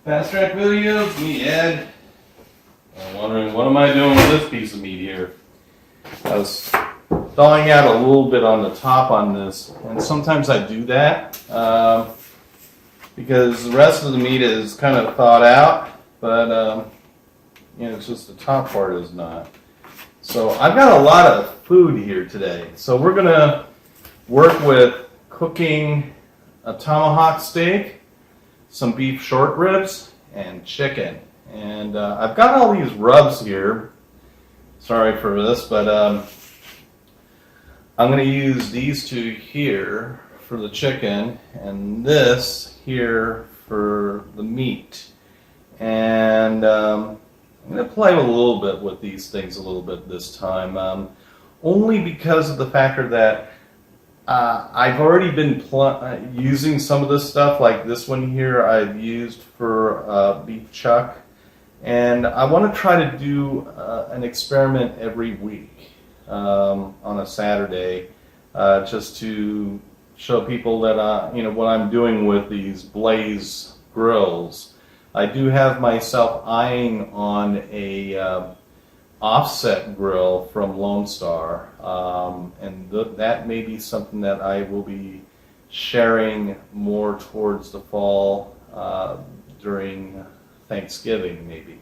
Fast track videos, me Ed. I'm wondering what am I doing with this piece of meat here? I was thawing out a little bit on the top on this, and sometimes I do that because the rest of the meat is kind of thawed out, but you know, it's just the top part is not. So I've got a lot of food here today. So we're gonna work with cooking a tomahawk steak, some beef short ribs, and chicken. And I've got all these rubs here. Sorry for this, but I'm going to use these two here for the chicken and this here for the meat. And I'm going to play with a little bit with these things a little bit this time, only because of the factor that I've already been using some of this stuff, like this one here I've used for beef chuck, and I want to try to do an experiment every week on a Saturday, just to show people that you know what I'm doing with these Blaze grills. I do have myself eyeing on a offset grill from Lone Star, and that may be something that I will be sharing more towards the fall during Thanksgiving maybe.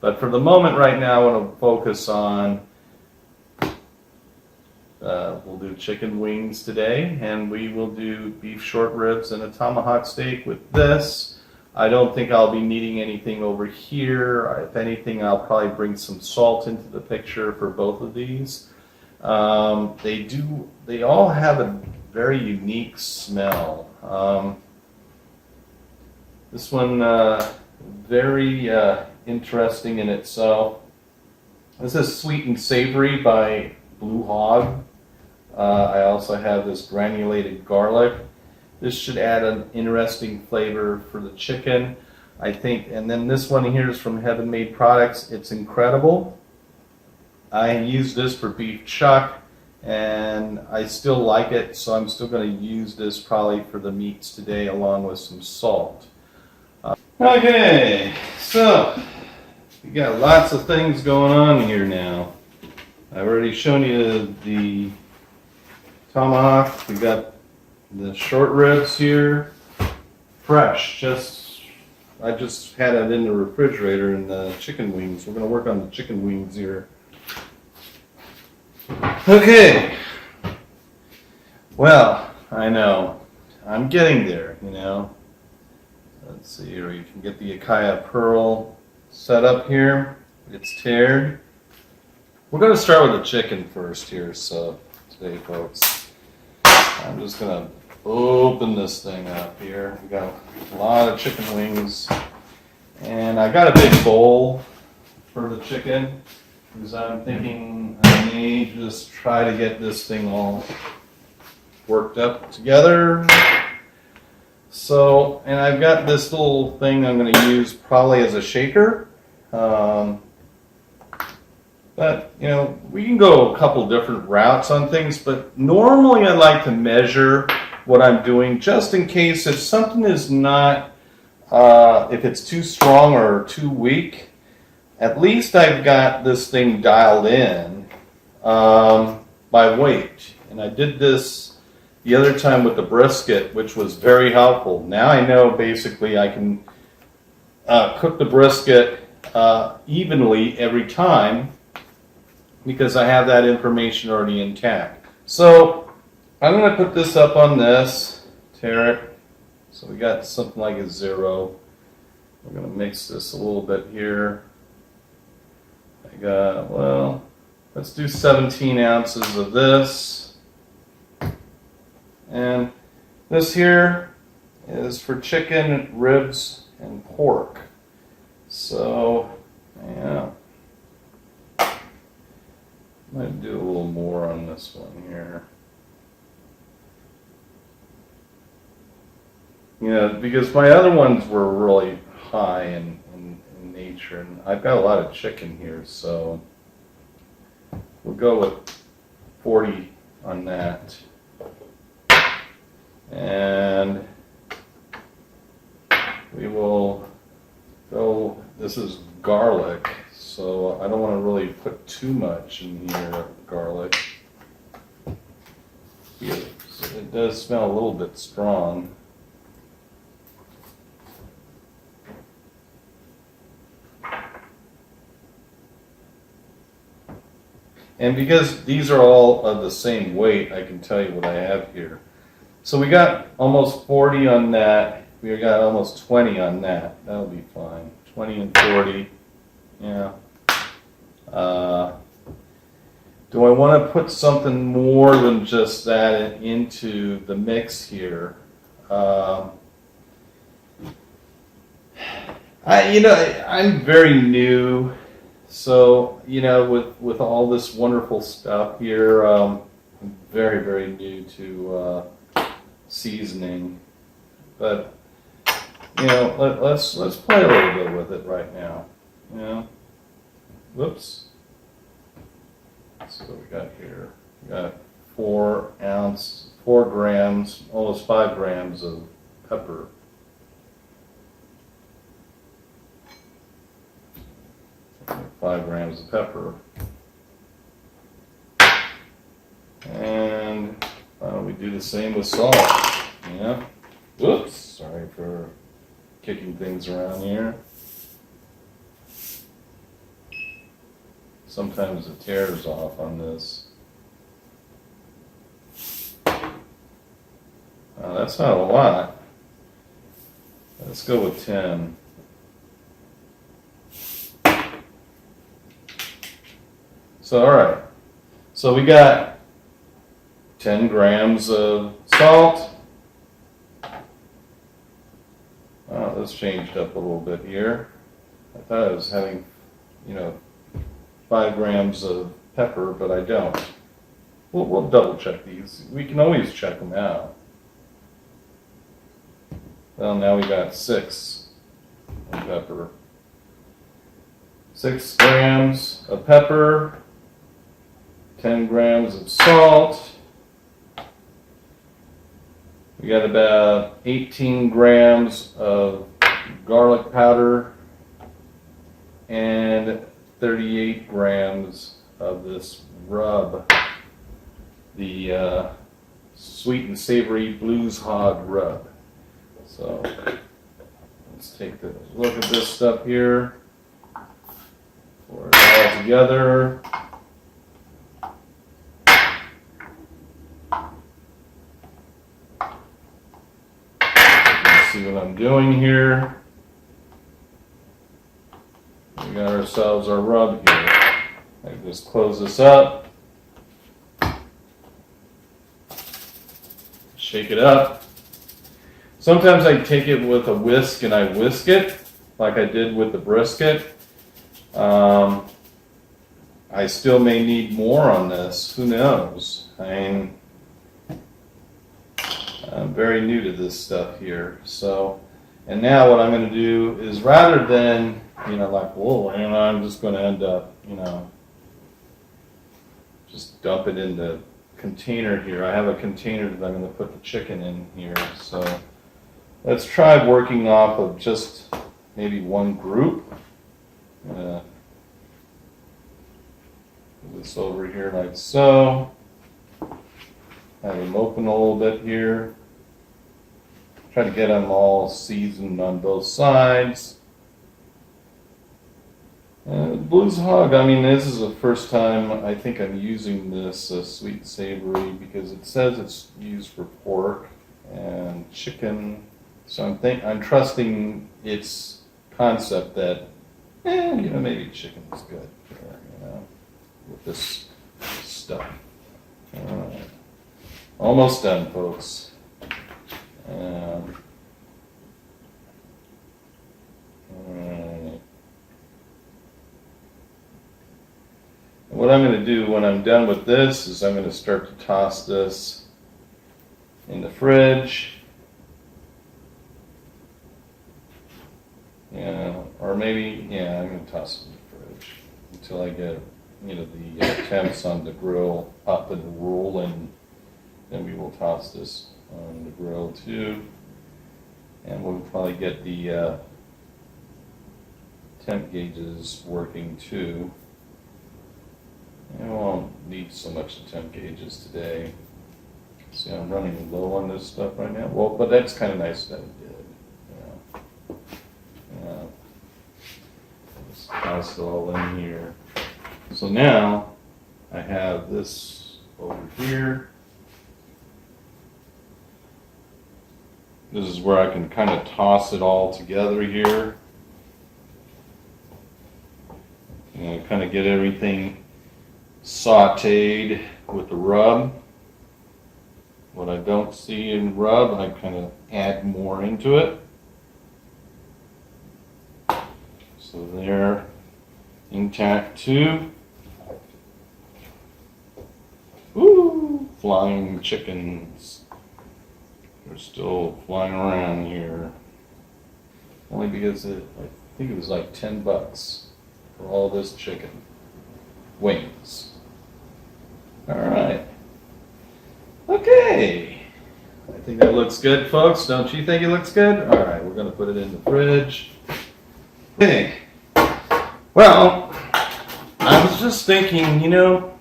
But for the moment right now I want to focus on we'll do chicken wings today, and we will do beef short ribs and a tomahawk steak with this. I don't think I'll be needing anything over here. If anything, I'll probably bring some salt into the picture for both of these. They all have a very unique smell. This one, very interesting in itself. This is Sweet and Savory by Blue Hog. I also have this granulated garlic. This should add an interesting flavor for the chicken, I think. And then this one here is from Heaven Made Products. It's incredible. I use this for beef chuck, and I still like it, so I'm still going to use this probably for the meats today, along with some salt. Okay, so we got lots of things going on here now. I've already shown you the tomahawk. We got the short ribs here, fresh. I just had it in the refrigerator, and the chicken wings. We're going to work on the chicken wings here. Okay. Well, I know. I'm getting there, you know. Let's see here. You can get the Akaya Pearl set up here. It's tiered. We're going to start with the chicken first here, so today, folks. I'm just going to open this thing up here. We got a lot of chicken wings, and I got a big bowl for the chicken because I'm thinking I may just try to get this thing all worked up together. So, and I've got this little thing I'm going to use probably as a shaker. But, you know, we can go a couple different routes on things, but normally I like to measure what I'm doing just in case if something is not, if it's too strong or too weak, at least I've got this thing dialed in by weight. And I did this the other time with the brisket, which was very helpful. Now I know basically I can cook the brisket evenly every time, because I have that information already intact. So I'm going to put this up on this, tear it, so we got something like a 0. We're going to mix this a little bit here. I got, well, let's do 17 ounces of this. And this here is for chicken, ribs, and pork. So, yeah. Might do a little more on this one here. Yeah, because my other ones were really high in nature, and I've got a lot of chicken here, so we'll go with 40 on that. And we will this is garlic, so I don't want to really put too much in here of garlic. It does smell a little bit strong. And because these are all of the same weight, I can tell you what I have here. So we got almost 40 on that. We got almost 20 on that. That'll be fine. 20 and 40. Yeah. Do I want to put something more than just that into the mix here? I'm very new, so with all this wonderful stuff here, I'm very, very new to seasoning. But let's play a little bit with it right now. Whoops. So what we got here? We got 4 grams, almost 5 grams of pepper. Okay, 5 grams of pepper. And why don't we do the same with salt? Whoops, sorry for kicking things around here. Sometimes it tears off on this. That's not a lot. Let's go with 10. So, all right. So we got 10 grams of salt. Oh, this changed up a little bit here. I thought I was having, 5 grams of pepper, but I don't. We'll double check these. We can always check them out. Well, now we got 6 of pepper. 6 grams of pepper, 10 grams of salt. We got about 18 grams of garlic powder and 38 grams of this rub, the sweet and savory Blues Hog rub. So let's take a look at this stuff here. Pour it all together. You can see what I'm doing here. We got ourselves our rub here. I just close this up. Shake it up. Sometimes I take it with a whisk and I whisk it, like I did with the brisket. I still may need more on this. Who knows? I'm very new to this stuff here. So, and now what I'm going to do is, rather than I'm just going to end up just dump it in the container here. I have a container that I'm going to put the chicken in here. So let's try working off of just maybe one group. Put this over here like so. Have them open a little bit here. Try to get them all seasoned on both sides. Blues Hog, this is the first time I think I'm using this sweet and savory, because it says it's used for pork and chicken. So I'm trusting its concept that, maybe chicken's good with this stuff. Almost done, folks. What I'm going to do when I'm done with this is I'm going to start to toss this in the fridge. Or maybe, I'm going to toss it in the fridge until I get, the temps on the grill up and rolling. Then we will toss this on the grill too. And we'll probably get the temp gauges working too. I won't need so much temp gauges today. See, I'm running low on this stuff right now. Well, but that's kind of nice that it did. Yeah. Just toss it all in here. So now I have this over here. This is where I can kind of toss it all together here. And kind of get everything sauteed with the rub. What I don't see in rub, I kind of add more into it. So they're intact too. Ooh, flying chickens. They're still flying around here. Only because I think it was like $10 for all this chicken wings. All right. Okay. I think that looks good, folks. Don't you think it looks good? All right, we're going to put it in the fridge. Okay. Well, I was just thinking, you know,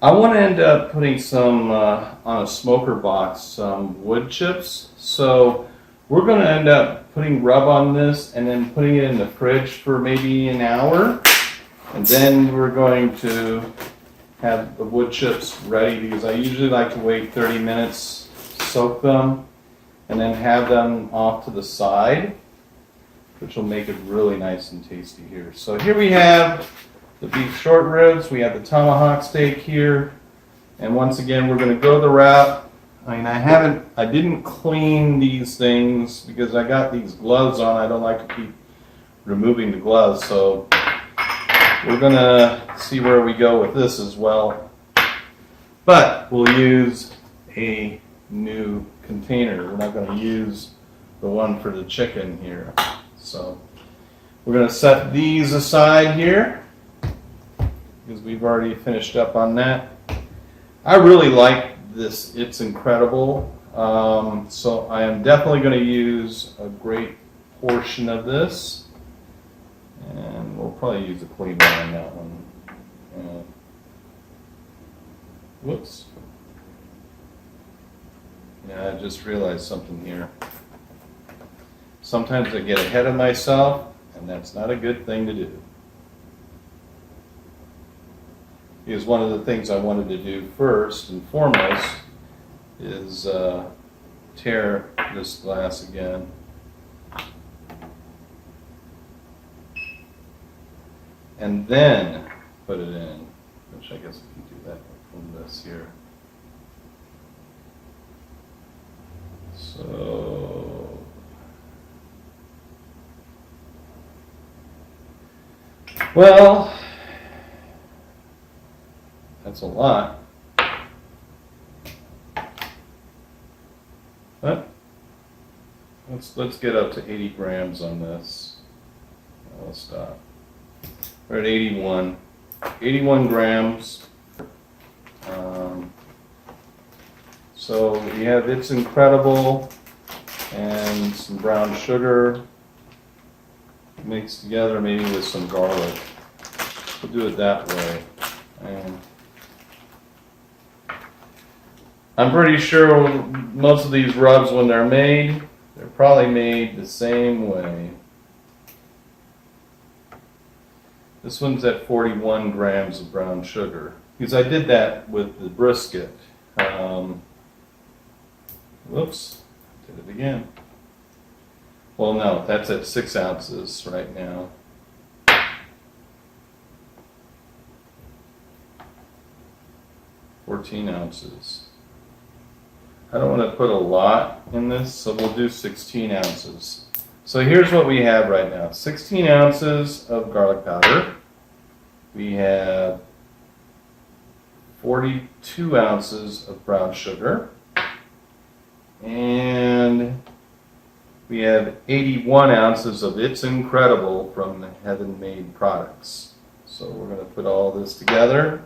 I want to end up putting some, on a smoker box, some wood chips. So we're going to end up putting rub on this and then putting it in the fridge for maybe an hour. And then we're going to have the wood chips ready because I usually like to wait 30 minutes, soak them, and then have them off to the side, which will make it really nice and tasty here. So here we have the beef short ribs, we have the tomahawk steak here, and once again we're going to go the route. I mean, I didn't clean these things because I got these gloves on. I don't like to keep removing the gloves, so we're going to see where we go with this as well. But we'll use a new container. We're not going to use the one for the chicken here. So we're going to set these aside here because we've already finished up on that. I really like this. It's incredible. So I am definitely going to use a great portion of this. And we'll probably use a clean one on that one. Whoops. Yeah, I just realized something here. Sometimes I get ahead of myself, and that's not a good thing to do. Because one of the things I wanted to do first and foremost is tear this glass again. And then put it in, which I guess we can do that from this here. So, well, that's a lot. But let's get up to 80 grams on this. I'll stop. We're at 81 grams. So we have It's Incredible and some brown sugar mixed together, maybe with some garlic. We'll do it that way. And I'm pretty sure most of these rubs, when they're made, they're probably made the same way. This one's at 41 grams of brown sugar. Because I did that with the brisket. Whoops, did it again. Well, no, that's at 6 ounces right now. $14 ounces. I don't want to put a lot in this, so we'll do 16 ounces. So here's what we have right now. 16 ounces of garlic powder. We have 42 ounces of brown sugar. And we have 81 ounces of It's Incredible from the Heaven Made Products. So we're going to put all this together.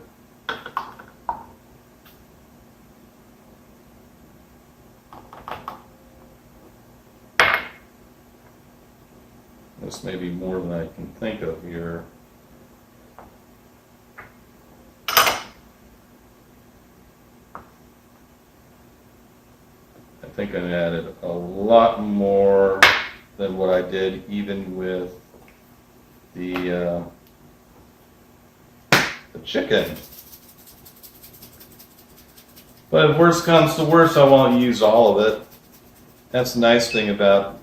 This may be more than I can think of here. I think I added a lot more than what I did even with the chicken. But if worst comes to worst, I won't use all of it. That's the nice thing about,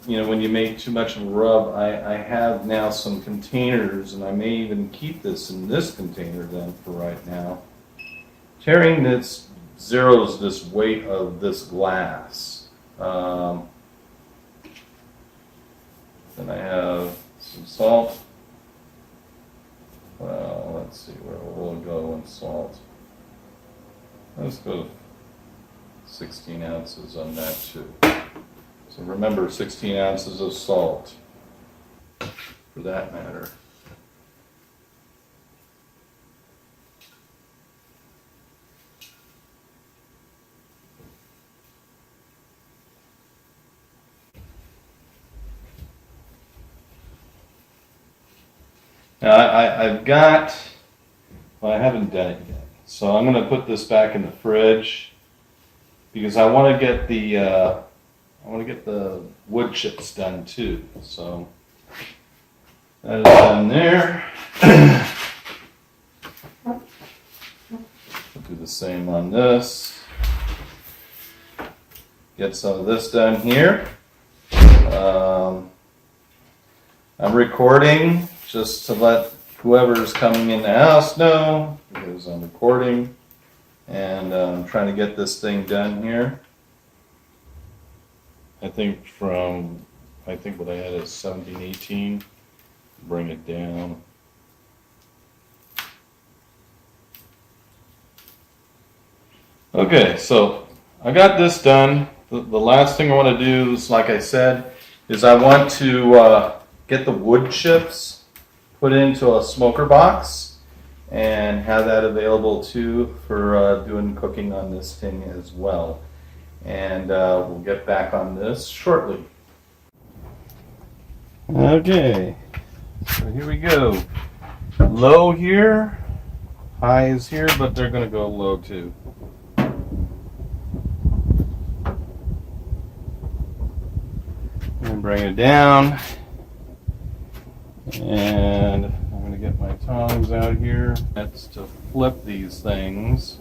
when you make too much of a rub. I have now some containers, and I may even keep this in this container then for right now. Tearing this zeroes this weight of this glass. Then I have some salt. Well, let's see, where will it go in salt? Let's go 16 ounces on that too. So remember, 16 ounces of salt, for that matter. Now I've got, well, I haven't done it yet. So I'm going to put this back in the fridge because I want to get the wood chips done too. So that is done there. I'll do the same on this. Get some of this done here. I'm recording just to let whoever's coming in the house know, because I'm recording, and I'm trying to get this thing done here. I think what I had is 17, 18, bring it down. Okay, so I got this done. The last thing I want to do is, like I said, is I want to get the wood chips put into a smoker box and have that available too for doing cooking on this thing as well. And we'll get back on this shortly. Okay, so here we go. Low here, high is here, but they're going to go low too. And bring it down. And I'm going to get my tongs out here. That's to flip these things.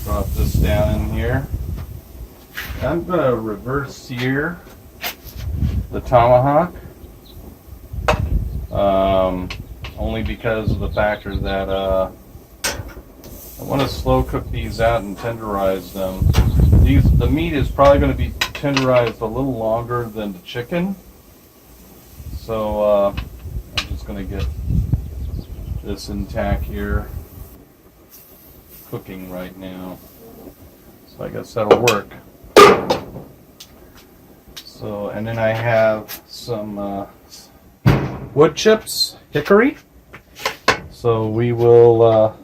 Drop this down in here. I'm going to reverse sear the Tamahawk, only because of the factor that I want to slow cook these out and tenderize them. The meat is probably going to be tenderized a little longer than the chicken, so I'm just going to get this intact here, cooking right now. So I guess that'll work. So, and then I have some wood chips, hickory. So we will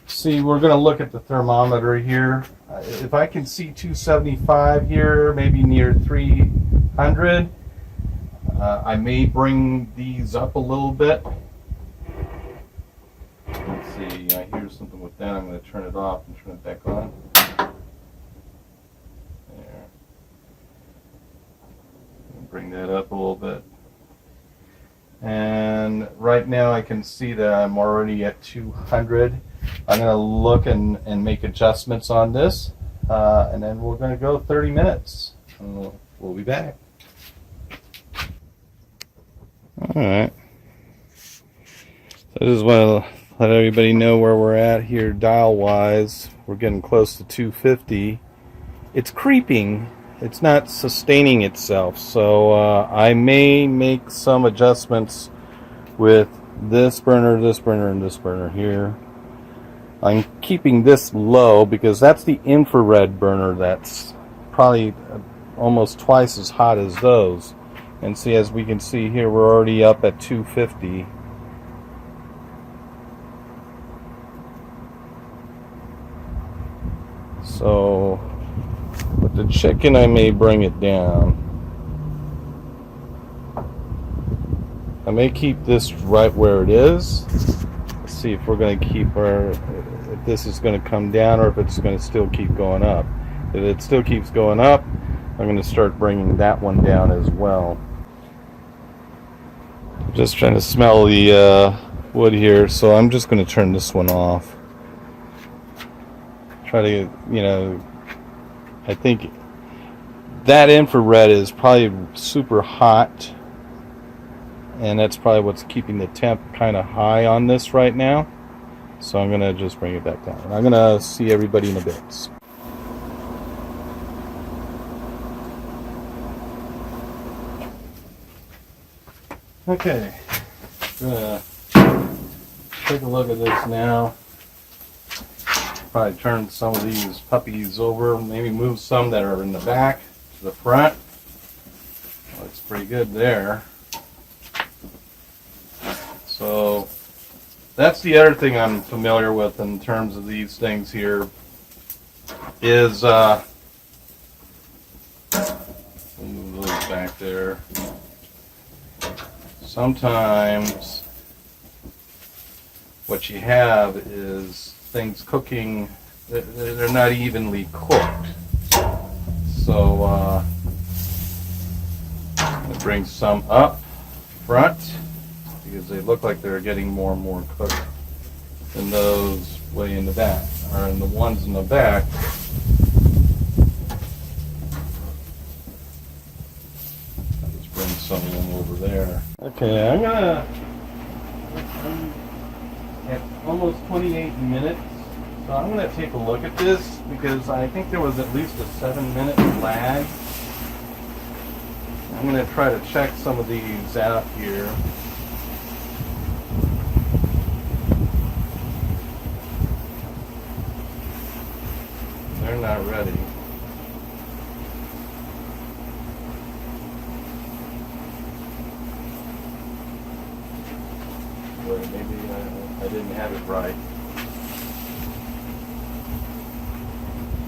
see, we're going to look at the thermometer here. If I can see 275 here, maybe near 300, I may bring these up a little bit. Let's see, I hear something with that. I'm going to turn it off and turn it back on. There. Bring that up a little bit. And right now I can see that I'm already at 200. I'm going to look and make adjustments on this. And then we're going to go 30 minutes. And we'll be back. Alright. So this is what I'll let everybody know where we're at here dial wise. We're getting close to 250. It's creeping, it's not sustaining itself. So I may make some adjustments with this burner, and this burner here. I'm keeping this low because that's the infrared burner that's probably almost twice as hot as those. And see, as we can see here, we're already up at 250. So with the chicken, I may bring it down. I may keep this right where it is. Let's see if we're going to keep if this is going to come down or if it's going to still keep going up. If it still keeps going up, I'm going to start bringing that one down as well. I'm just trying to smell the wood here, so I'm just going to turn this one off. Try to, you know, I think that infrared is probably super hot, and that's probably what's keeping the temp kind of high on this right now. So I'm going to just bring it back down. And I'm going to see everybody in a bit. Okay, I'm going to take a look at this now. Probably turn some of these puppies over, maybe move some that are in the back to the front. Looks pretty good there. So that's the other thing I'm familiar with in terms of these things here is we'll move those back there. Sometimes what you have is things cooking, they're not evenly cooked. So I'm going to bring some up front because they look like they're getting more and more cooked than those way in the back, or in the ones in the back. I'll just bring some of them over there. Okay, I'm at almost 28 minutes, so I'm going to take a look at this because I think there was at least a 7-minute lag. I'm going to try to check some of these out here. They're not ready. Wait, maybe I didn't have it right.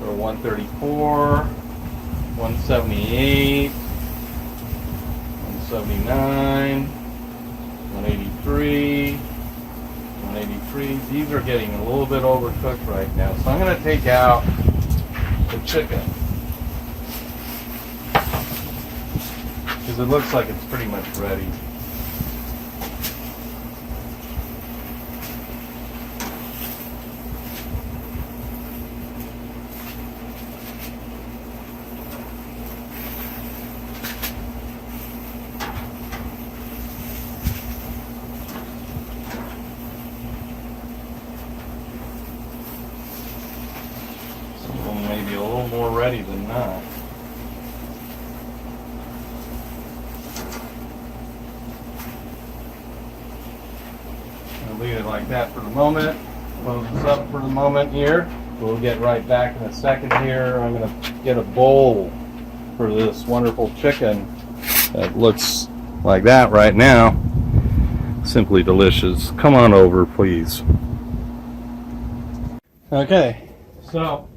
We're 134, 178, 179, 183, 183. These are getting a little bit overcooked right now. So I'm going to take out the chicken because it looks like it's pretty much ready. Maybe a little more ready than not. I'll leave it like that for the moment. Close this up for the moment here. We'll get right back in a second here. I'm going to get a bowl for this wonderful chicken that looks like that right now. Simply delicious. Come on over, please. Okay, so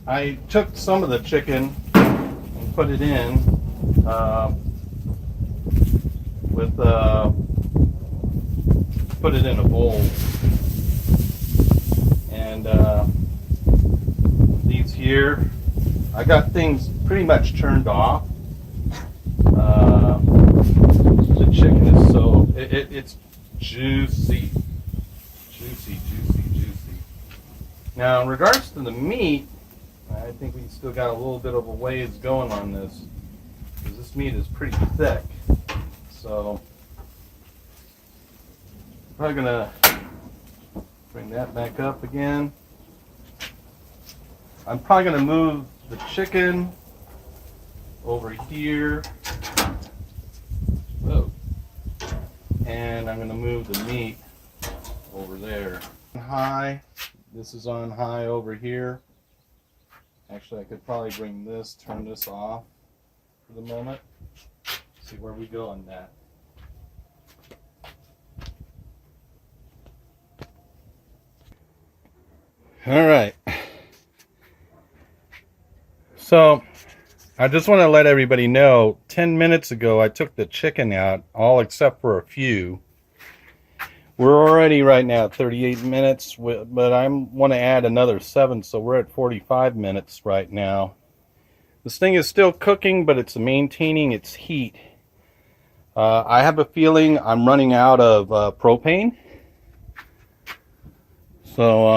I took some of the chicken and put it in put it in a bowl, and these here, I got things pretty much turned off. The chicken is so it's juicy. Now, in regards to the meat, I think we still got a little bit of a ways going on this, because this meat is pretty thick. So, I'm probably gonna bring that back up again. I'm probably going to move the chicken over here. Whoa. And I'm going to move the meat over there. High. This is on high over here. Actually, I could probably bring this, turn this off for the moment. See where we go on that. All right. So, I just want to let everybody know, 10 minutes ago I took the chicken out, all except for a few. We're already right now at 38 minutes, but I want to add another 7, so we're at 45 minutes right now. This thing is still cooking, but it's maintaining its heat. I have a feeling I'm running out of propane. So,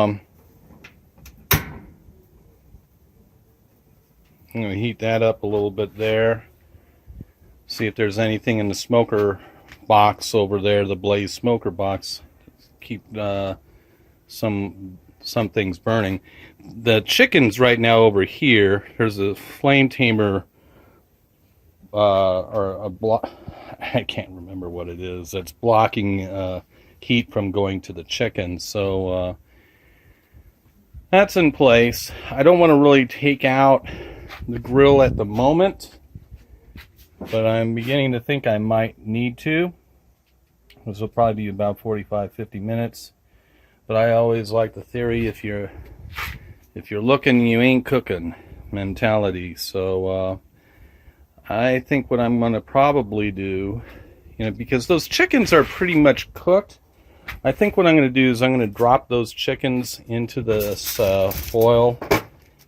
I'm going to heat that up a little bit there. See if there's anything in the smoker box over there, the blaze smoker box. Keep some things burning. The chicken's right now over here. There's a flame tamer or a block. I can't remember what it is. That's blocking heat from going to the chicken. So that's in place. I don't want to really take out the grill at the moment, but I'm beginning to think I might need to. This will probably be about 45-50 minutes. But I always like the theory, if you're looking, you ain't cooking mentality. So I think what I'm going to probably do, because those chickens are pretty much cooked, I think what I'm going to do is I'm going to drop those chickens into this foil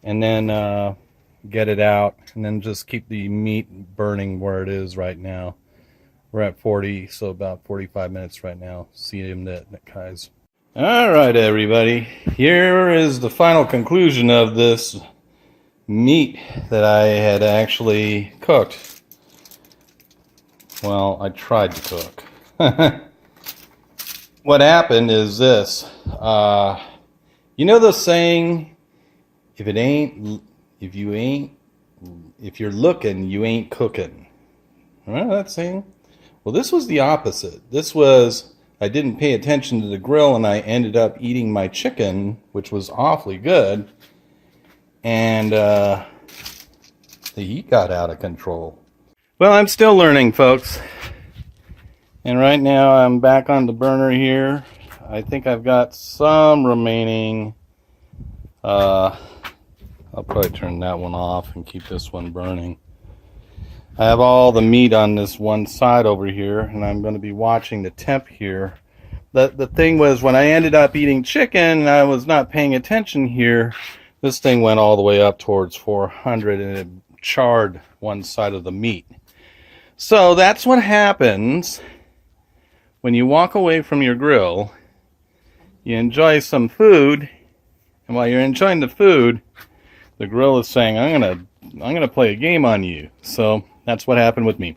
and then get it out, and then just keep the meat burning where it is right now. We're at 40, so about 45 minutes right now. See you in that, guys. All right, everybody. Here is the final conclusion of this meat that I had actually cooked. Well, I tried to cook. What happened is this. You know the saying, if you're looking, you ain't cooking. Remember that saying? Well, this was the opposite. This was, I didn't pay attention to the grill and I ended up eating my chicken, which was awfully good. And the heat got out of control. Well, I'm still learning, folks. And right now I'm back on the burner here. I think I've got some remaining. I'll probably turn that one off and keep this one burning. I have all the meat on this one side over here, and I'm going to be watching the temp here. The thing was, when I ended up eating chicken and I was not paying attention here, this thing went all the way up towards 400 and it charred one side of the meat. So that's what happens when you walk away from your grill. You enjoy some food, and while you're enjoying the food, the grill is saying, I'm gonna play a game on you. So that's what happened with me.